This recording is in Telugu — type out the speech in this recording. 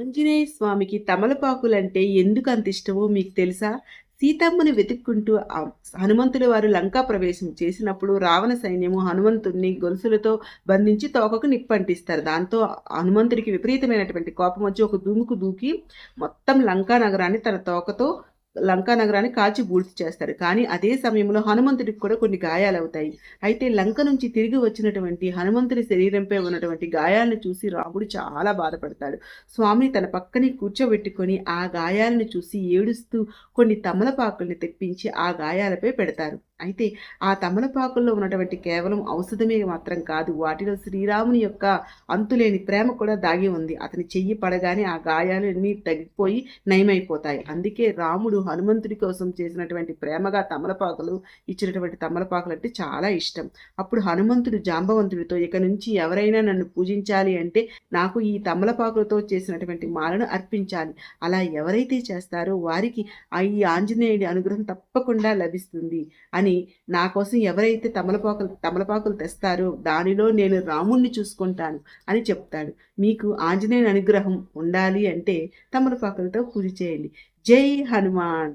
ఆంజనేయ స్వామికి తమలపాకులంటే ఎందుకంత ఇష్టమో మీకు తెలుసా? సీతమ్మని వెతుక్కుంటూ హనుమంతుల వారు లంకా ప్రవేశం చేసినప్పుడు రావణ సైన్యము హనుమంతుడిని గొలుసులతో బంధించి తోకకు నిప్పంటిస్తారు. దాంతో హనుమంతుడికి విపరీతమైనటువంటి కోపమొచ్చి ఒక దుముకు దూకి మొత్తం లంకా నగరాన్ని తన తోకతో లంకా నగరాన్ని కాల్చి బూడిద చేస్తాడు. కానీ అదే సమయంలో హనుమంతుడికి కూడా కొన్ని గాయాలవుతాయి. అయితే లంక నుంచి తిరిగి వచ్చినటువంటి హనుమంతుడి శరీరంపై ఉన్నటువంటి గాయాలను చూసి రాముడు చాలా బాధపడతాడు. స్వామిని తన పక్కనే కూర్చోబెట్టుకొని ఆ గాయాలను చూసి ఏడుస్తూ కొన్ని తమలపాకుల్ని తెప్పించి ఆ గాయాలపై పెడతారు. అయితే ఆ తమలపాకుల్లో ఉన్నటువంటి కేవలం ఔషధమే మాత్రం కాదు, వాటిలో శ్రీరాముని యొక్క అంతులేని ప్రేమ కూడా దాగి ఉంది. అతని చెయ్యి పడగానే ఆ గాయాలన్నీ తగ్గిపోయి నయమైపోతాయి. అందుకే రాముడు హనుమంతుడి కోసం చేసినటువంటి ప్రేమగా తమలపాకులు ఇచ్చినటువంటి తమలపాకులు అంటే చాలా ఇష్టం. అప్పుడు హనుమంతుడు జాంబవంతుడితో, ఇక నుంచి ఎవరైనా నన్ను పూజించాలి అంటే నాకు ఈ తమలపాకులతో చేసినటువంటి మాలను అర్పించాలి. అలా ఎవరైతే చేస్తారో వారికి ఈ ఆంజనేయుడి అనుగ్రహం తప్పకుండా లభిస్తుంది అని, నా కోసం ఎవరైతే తమలపాకులు తెస్తారో దానిలో నేను రాముణ్ణి చూసుకుంటాను అని చెప్తాడు. మీకు ఆంజనేయుని అనుగ్రహం ఉండాలి అంటే తమలపాకులతో పూజ చేయండి. జై హనుమాన్.